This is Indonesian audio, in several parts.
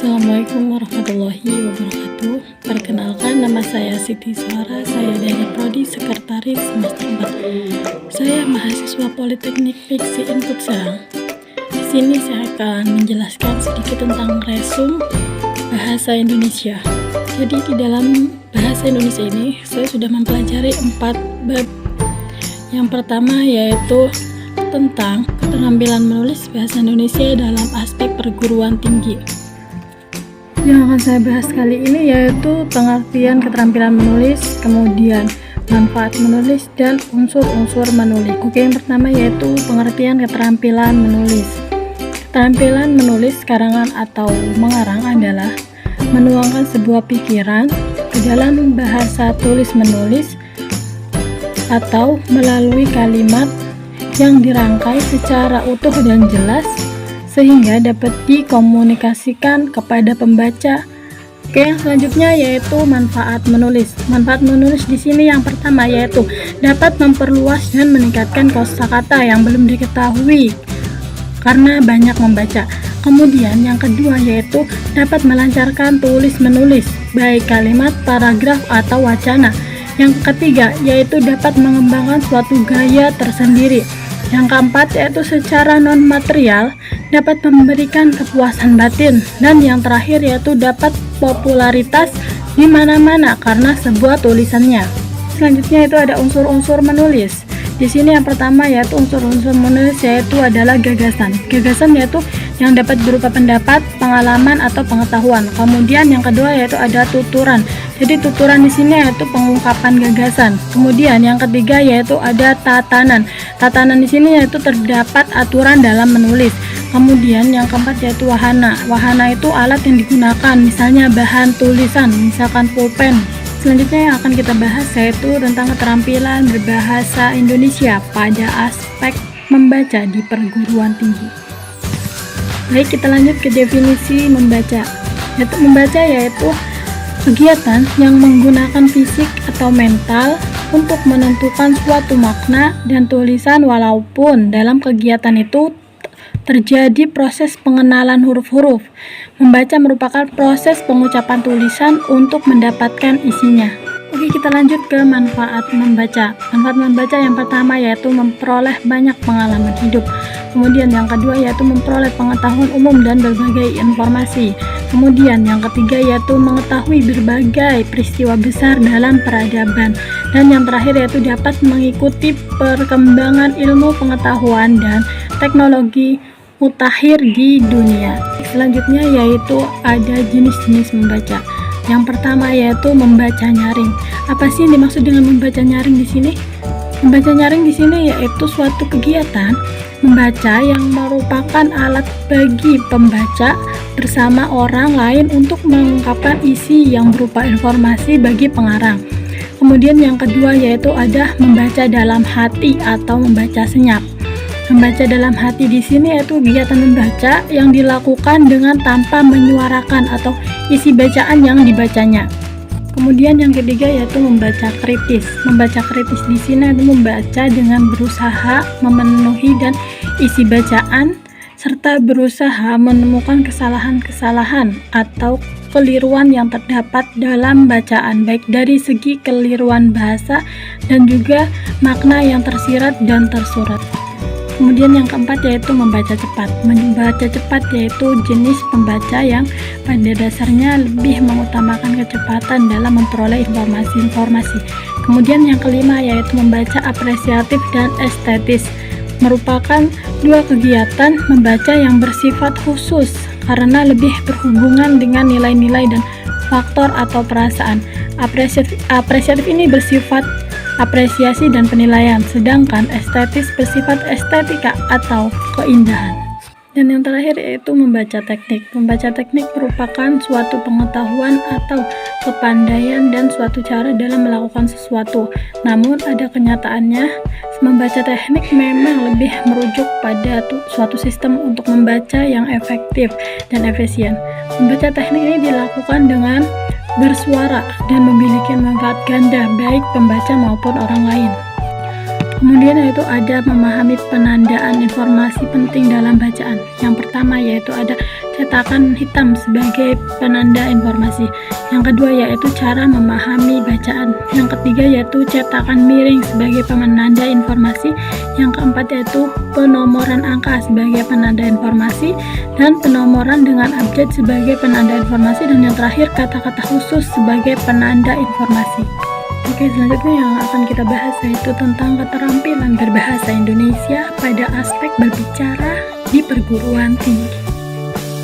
Assalamualaikum warahmatullahi wabarakatuh. Perkenalkan, nama saya Siti Suara. Saya dari Prodi Sekretaris semester 4. Saya mahasiswa Politeknik Fiksi Input Serang. Di sini saya akan menjelaskan sedikit tentang resum bahasa Indonesia. Jadi di dalam bahasa Indonesia ini saya sudah mempelajari 4 bab. Yang pertama yaitu tentang keterampilan menulis bahasa Indonesia dalam aspek perguruan tinggi. Yang akan saya bahas kali ini yaitu pengertian keterampilan menulis, kemudian manfaat menulis, dan unsur-unsur menulis. Oke, yang pertama yaitu pengertian keterampilan menulis. Keterampilan menulis karangan atau mengarang adalah menuangkan sebuah pikiran ke dalam bahasa tulis-menulis atau melalui kalimat yang dirangkai secara utuh dan jelas sehingga dapat dikomunikasikan kepada pembaca. Oke, yang selanjutnya yaitu manfaat menulis. Manfaat menulis di sini yang pertama yaitu dapat memperluas dan meningkatkan kosakata yang belum diketahui karena banyak membaca. Kemudian yang kedua yaitu dapat melancarkan tulis menulis, baik kalimat, paragraf, atau wacana. Yang ketiga yaitu dapat mengembangkan suatu gaya tersendiri. Yang keempat yaitu secara non-material dapat memberikan kepuasan batin. Dan yang terakhir yaitu dapat popularitas di mana-mana karena sebuah tulisannya. Selanjutnya itu ada unsur-unsur menulis. Di sini yang pertama yaitu unsur-unsur menulis yaitu adalah gagasan. Gagasan yaitu yang dapat berupa pendapat, pengalaman, atau pengetahuan. Kemudian yang kedua yaitu ada tuturan. Jadi tuturan di sini yaitu pengungkapan gagasan. Kemudian yang ketiga yaitu ada tatanan. Tatanan di sini yaitu terdapat aturan dalam menulis. Kemudian yang keempat yaitu wahana. Wahana itu alat yang digunakan, misalnya bahan tulisan, misalkan pulpen. Selanjutnya yang akan kita bahas yaitu tentang keterampilan berbahasa Indonesia pada aspek membaca di perguruan tinggi. Baik, kita lanjut ke definisi membaca. Membaca yaitu kegiatan yang menggunakan fisik atau mental untuk menentukan suatu makna dan tulisan walaupun dalam kegiatan itu terjadi proses pengenalan huruf-huruf. Membaca merupakan proses pengucapan tulisan untuk mendapatkan isinya. Oke, kita lanjut ke manfaat membaca. Manfaat membaca yang pertama yaitu memperoleh banyak pengalaman hidup. Kemudian yang kedua yaitu memperoleh pengetahuan umum dan berbagai informasi. Kemudian yang ketiga yaitu mengetahui berbagai peristiwa besar dalam peradaban. Dan yang terakhir yaitu dapat mengikuti perkembangan ilmu pengetahuan dan teknologi mutakhir di dunia. Selanjutnya yaitu ada jenis-jenis membaca. Yang pertama yaitu membaca nyaring. Apa sih yang dimaksud dengan membaca nyaring di sini? Membaca nyaring di sini yaitu suatu kegiatan membaca yang merupakan alat bagi pembaca bersama orang lain untuk mengungkapkan isi yang berupa informasi bagi pengarang. Kemudian yang kedua yaitu ada membaca dalam hati atau membaca senyap. Membaca dalam hati di sini yaitu kegiatan membaca yang dilakukan dengan tanpa menyuarakan atau isi bacaan yang dibacanya. Kemudian yang ketiga yaitu membaca kritis. Membaca kritis di sini adalah membaca dengan berusaha memenuhi dan isi bacaan serta berusaha menemukan kesalahan-kesalahan atau keliruan yang terdapat dalam bacaan, baik dari segi keliruan bahasa dan juga makna yang tersirat dan tersurat. Kemudian yang keempat yaitu membaca cepat. Membaca cepat yaitu jenis pembaca yang pada dasarnya lebih mengutamakan kecepatan dalam memperoleh informasi-informasi. Kemudian yang kelima yaitu membaca apresiatif dan estetis. Merupakan dua kegiatan membaca yang bersifat khusus karena lebih berhubungan dengan nilai-nilai dan faktor atau perasaan. Apresiatif ini bersifat apresiasi dan penilaian, sedangkan estetis bersifat estetika atau keindahan. Dan yang terakhir yaitu membaca teknik. Membaca teknik merupakan suatu pengetahuan atau kepandaian dan suatu cara dalam melakukan sesuatu. Namun ada kenyataannya, membaca teknik memang lebih merujuk pada suatu sistem untuk membaca yang efektif dan efisien. Membaca teknik ini dilakukan dengan bersuara dan memiliki manfaat ganda baik pembaca maupun orang lain. Kemudian yaitu ada memahami penandaan informasi penting dalam bacaan. Yang pertama yaitu ada cetakan hitam sebagai penanda informasi. Yang kedua yaitu cara memahami bacaan. Yang ketiga yaitu cetakan miring sebagai penanda informasi. Yang keempat yaitu penomoran angka sebagai penanda informasi, dan penomoran dengan abjad sebagai penanda informasi, dan yang terakhir kata-kata khusus sebagai penanda informasi. Oke, selanjutnya yang akan kita bahas yaitu tentang keterampilan berbahasa Indonesia pada aspek berbicara di perguruan tinggi.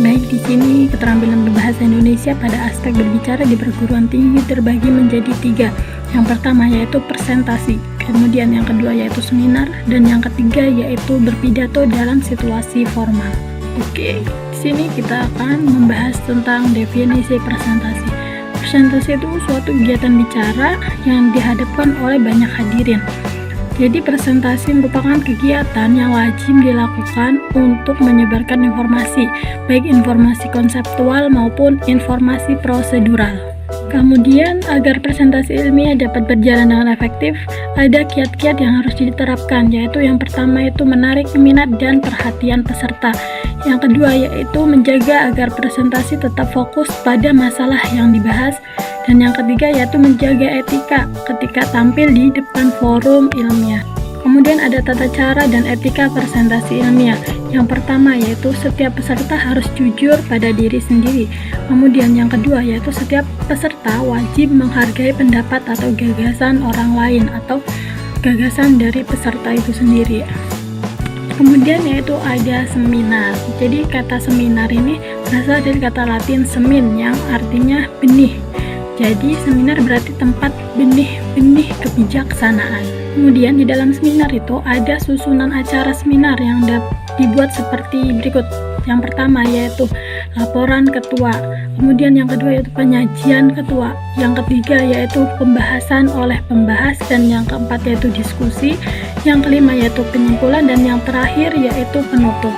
Baik, di sini keterampilan berbahasa Indonesia pada aspek berbicara di perguruan tinggi terbagi menjadi 3. Yang pertama yaitu presentasi, kemudian yang kedua yaitu seminar, dan yang ketiga yaitu berpidato dalam situasi formal. Oke, di sini kita akan membahas tentang definisi presentasi. Presentasi itu suatu kegiatan bicara yang dihadapkan oleh banyak hadirin. Jadi presentasi merupakan kegiatan yang wajib dilakukan untuk menyebarkan informasi, baik informasi konseptual maupun informasi prosedural. Kemudian, agar presentasi ilmiah dapat berjalan dengan efektif, ada kiat-kiat yang harus diterapkan, yaitu yang pertama itu menarik minat dan perhatian peserta. Yang kedua yaitu menjaga agar presentasi tetap fokus pada masalah yang dibahas. Dan yang ketiga yaitu menjaga etika ketika tampil di depan forum ilmiah. Kemudian ada tata cara dan etika presentasi ilmiah. Yang pertama yaitu setiap peserta harus jujur pada diri sendiri. Kemudian yang kedua yaitu setiap peserta wajib menghargai pendapat atau gagasan orang lain atau gagasan dari peserta itu sendiri. Kemudian yaitu ada seminar. Jadi kata seminar ini berasal dari kata Latin semin yang artinya benih. Jadi seminar berarti tempat benih-benih kebijaksanaan. Kemudian di dalam seminar itu ada susunan acara seminar yang dibuat seperti berikut. Yang pertama yaitu laporan ketua. Kemudian yang kedua yaitu penyajian ketua. Yang ketiga yaitu pembahasan oleh pembahas, dan yang keempat yaitu diskusi. Yang kelima yaitu penyimpulan, dan yang terakhir yaitu penutup.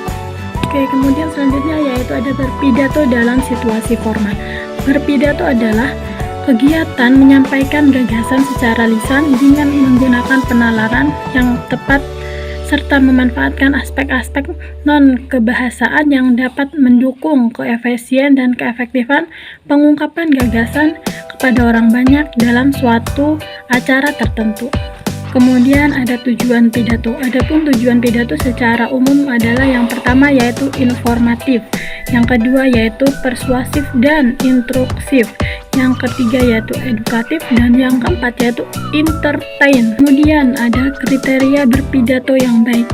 Oke, kemudian selanjutnya yaitu ada berpidato dalam situasi formal. Berpidato adalah kegiatan menyampaikan gagasan secara lisan dengan menggunakan penalaran yang tepat serta memanfaatkan aspek-aspek non-kebahasaan yang dapat mendukung keefisien dan keefektifan pengungkapan gagasan kepada orang banyak dalam suatu acara tertentu. Kemudian ada tujuan pidato. Adapun tujuan pidato secara umum adalah yang pertama yaitu informatif, yang kedua yaitu persuasif dan instruksif, yang ketiga yaitu edukatif, dan yang keempat yaitu entertain. Kemudian ada kriteria berpidato yang baik.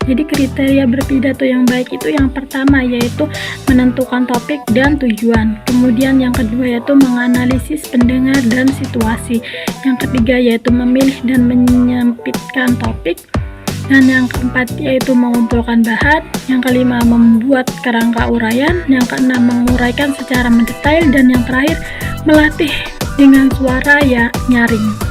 Jadi kriteria berpidato yang baik itu yang pertama yaitu menentukan topik dan tujuan. Kemudian yang kedua yaitu menganalisis pendengar dan situasi. Yang ketiga yaitu memilih dan menyempitkan topik. Dan yang keempat yaitu mengumpulkan bahan. Yang kelima membuat kerangka uraian. Yang keenam menguraikan secara mendetail. Dan yang terakhir melatih dengan suara ya nyaring.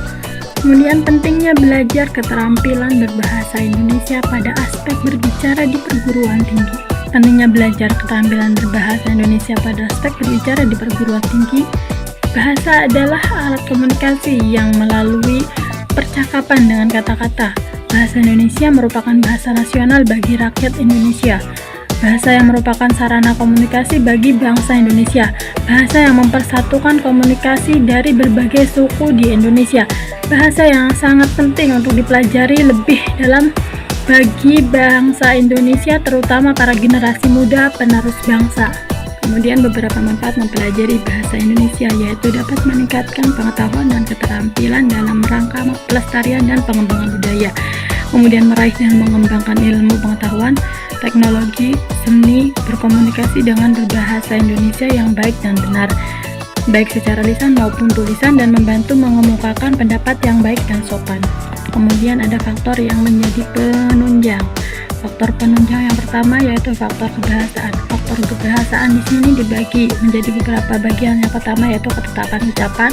Kemudian pentingnya belajar keterampilan berbahasa Indonesia pada aspek berbicara di perguruan tinggi. Pentingnya belajar keterampilan berbahasa Indonesia pada aspek berbicara di perguruan tinggi. Bahasa adalah alat komunikasi yang melalui percakapan dengan kata-kata. Bahasa Indonesia merupakan bahasa nasional bagi rakyat Indonesia. Bahasa yang merupakan sarana komunikasi bagi bangsa Indonesia. Bahasa yang mempersatukan komunikasi dari berbagai suku di Indonesia. Bahasa yang sangat penting untuk dipelajari lebih dalam bagi bangsa Indonesia, terutama para generasi muda penerus bangsa. Kemudian beberapa manfaat mempelajari bahasa Indonesia yaitu dapat meningkatkan pengetahuan dan keterampilan dalam rangka pelestarian dan pengembangan budaya. Kemudian meraih dan mengembangkan ilmu pengetahuan, teknologi, seni, berkomunikasi dengan berbahasa Indonesia yang baik dan benar, baik secara lisan maupun tulisan, dan membantu mengemukakan pendapat yang baik dan sopan. Kemudian ada faktor yang menjadi penunjang. Faktor penunjang yang pertama yaitu faktor kebahasaan. Faktor kebahasaan di sini dibagi menjadi beberapa bagian. Yang pertama yaitu ketetapan ucapan,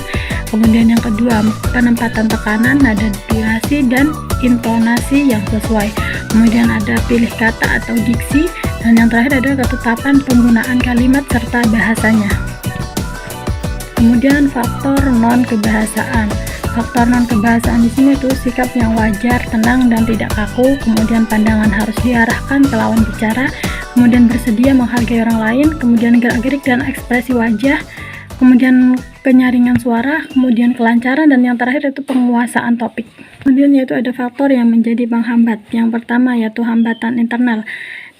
kemudian yang kedua penempatan tekanan, nada durasi, dan intonasi yang sesuai. Kemudian ada pilih kata atau diksi, dan yang terakhir ada ketetapan penggunaan kalimat serta bahasanya. Kemudian faktor non kebahasaan. Faktor non kebahasaan di sini itu sikap yang wajar, tenang dan tidak kaku. Kemudian pandangan harus diarahkan ke lawan bicara. kemudian bersedia menghargai orang lain, kemudian gerak-gerik dan ekspresi wajah, kemudian kenyaringan suara, kemudian kelancaran, dan yang terakhir itu penguasaan topik. Kemudian yaitu ada faktor yang menjadi penghambat. Yang pertama yaitu hambatan internal.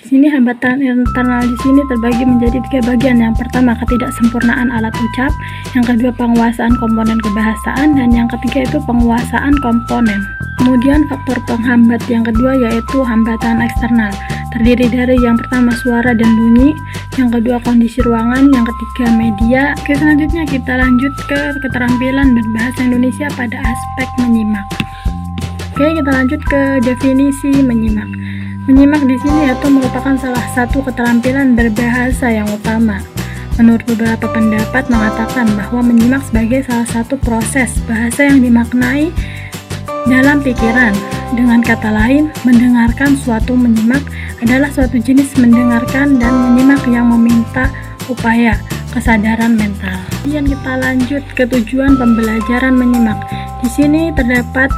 Di sini hambatan internal di sini terbagi menjadi 3 bagian. Yang pertama ketidaksempurnaan alat ucap, yang kedua penguasaan komponen kebahasaan, dan yang ketiga itu penguasaan komponen. Kemudian faktor penghambat yang kedua yaitu hambatan eksternal. Terdiri dari yang pertama suara dan bunyi, yang kedua kondisi ruangan, yang ketiga media. Oke, selanjutnya kita lanjut ke keterampilan berbahasa Indonesia pada aspek menyimak. Oke, kita lanjut ke definisi menyimak. Menyimak di sini yaitu merupakan salah satu keterampilan berbahasa yang utama. Menurut beberapa pendapat mengatakan bahwa menyimak sebagai salah satu proses bahasa yang dimaknai dalam pikiran. Dengan kata lain, mendengarkan suatu menyimak adalah suatu jenis mendengarkan dan menyimak yang meminta upaya kesadaran mental. Kemudian kita lanjut ke tujuan pembelajaran menyimak. Di sini terdapat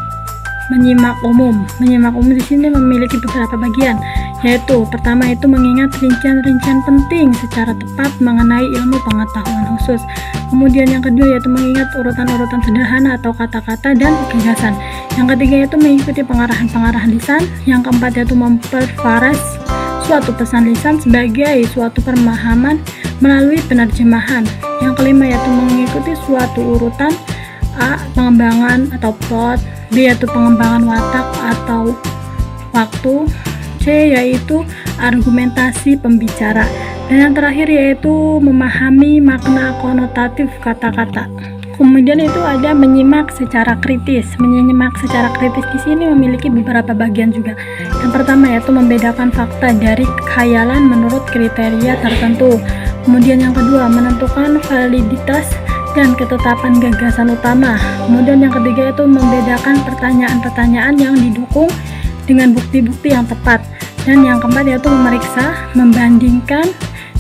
menyimak umum. Menyimak umum di sini memiliki beberapa bagian, yaitu pertama itu mengingat rincian-rincian penting secara tepat mengenai ilmu pengetahuan khusus. Kemudian yang kedua yaitu mengingat urutan-urutan sederhana atau kata-kata dan gagasan. Yang ketiga yaitu mengikuti pengarahan-pengarahan lisan. Yang keempat yaitu memperfaras suatu pesan lisan sebagai suatu pemahaman melalui penerjemahan. Yang kelima yaitu mengikuti suatu urutan. A. Pengembangan atau plot. B. Yaitu pengembangan watak atau waktu. C. Yaitu argumentasi pembicara. Dan yang terakhir yaitu memahami makna konotatif kata-kata. Kemudian itu ada menyimak secara kritis. Menyimak secara kritis di sini memiliki beberapa bagian juga. Yang pertama yaitu membedakan fakta dari khayalan menurut kriteria tertentu. Kemudian yang kedua menentukan validitas dan ketetapan gagasan utama. Kemudian yang ketiga itu membedakan pertanyaan-pertanyaan yang didukung dengan bukti-bukti yang tepat. Dan yang keempat yaitu memeriksa, membandingkan,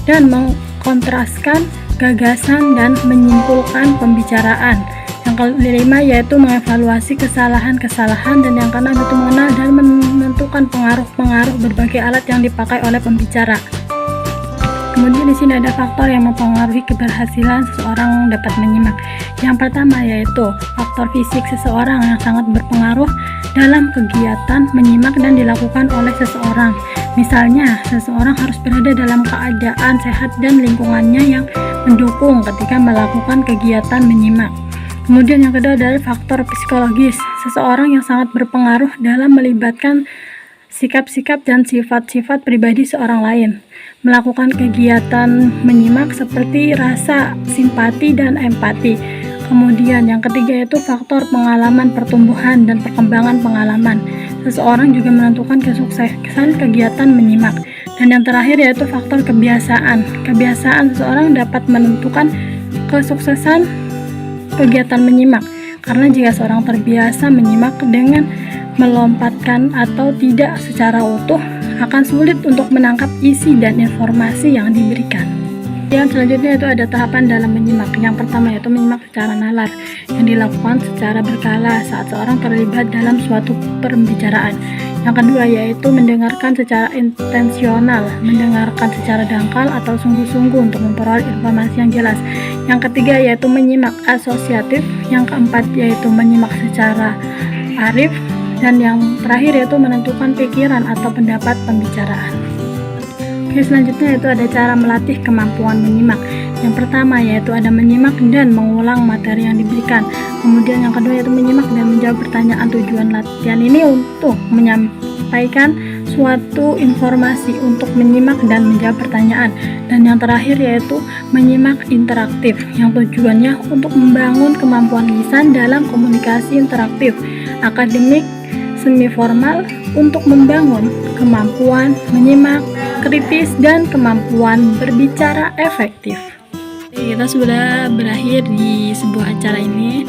dan mengkontraskan gagasan dan menyimpulkan pembicaraan. Yang kelima yaitu mengevaluasi kesalahan-kesalahan, dan yang keenam itu mengenal dan menentukan pengaruh-pengaruh berbagai alat yang dipakai oleh pembicara. Kemudian di sini ada faktor yang mempengaruhi keberhasilan seseorang dapat menyimak. Yang pertama yaitu faktor fisik seseorang yang sangat berpengaruh dalam kegiatan menyimak dan dilakukan oleh seseorang. Misalnya, seseorang harus berada dalam keadaan sehat dan lingkungannya yang mendukung ketika melakukan kegiatan menyimak. Kemudian yang kedua adalah faktor psikologis. Seseorang yang sangat berpengaruh dalam melibatkan sikap-sikap dan sifat-sifat pribadi seorang lain. Melakukan kegiatan menyimak seperti rasa simpati dan empati. Kemudian yang ketiga yaitu faktor pengalaman pertumbuhan dan perkembangan pengalaman. Seseorang juga menentukan kesuksesan kegiatan menyimak. Dan yang terakhir yaitu faktor kebiasaan. Kebiasaan seseorang dapat menentukan kesuksesan kegiatan menyimak. Karena jika seorang terbiasa menyimak dengan melompatkan atau tidak secara utuh, akan sulit untuk menangkap isi dan informasi yang diberikan. Yang selanjutnya itu ada tahapan dalam menyimak. Yang pertama yaitu menyimak secara nalar, yang dilakukan secara berkala saat seorang terlibat dalam suatu pembicaraan. Yang kedua yaitu mendengarkan secara intensional, mendengarkan secara dangkal atau sungguh-sungguh untuk memperoleh informasi yang jelas. Yang ketiga yaitu menyimak asosiatif. Yang keempat yaitu menyimak secara arif. Dan yang terakhir yaitu menentukan pikiran atau pendapat pembicaraan. Oke, selanjutnya itu ada cara melatih kemampuan menyimak. Yang pertama yaitu ada menyimak dan mengulang materi yang diberikan. Kemudian yang kedua yaitu menyimak dan menjawab pertanyaan. Tujuan latihan ini untuk menyampaikan suatu informasi, untuk menyimak dan menjawab pertanyaan. Dan yang terakhir yaitu menyimak interaktif, yang tujuannya untuk membangun kemampuan lisan dalam komunikasi interaktif, akademik, semi formal, untuk membangun kemampuan menyimak kritis dan kemampuan berbicara efektif. Kita sudah berakhir di sebuah acara ini.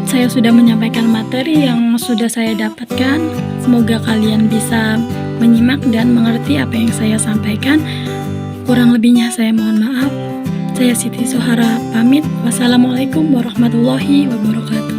Saya sudah menyampaikan materi yang sudah saya dapatkan. Semoga kalian bisa menyimak dan mengerti apa yang saya sampaikan. Kurang lebihnya saya mohon maaf. Saya Siti Sohara pamit. Wassalamualaikum warahmatullahi wabarakatuh.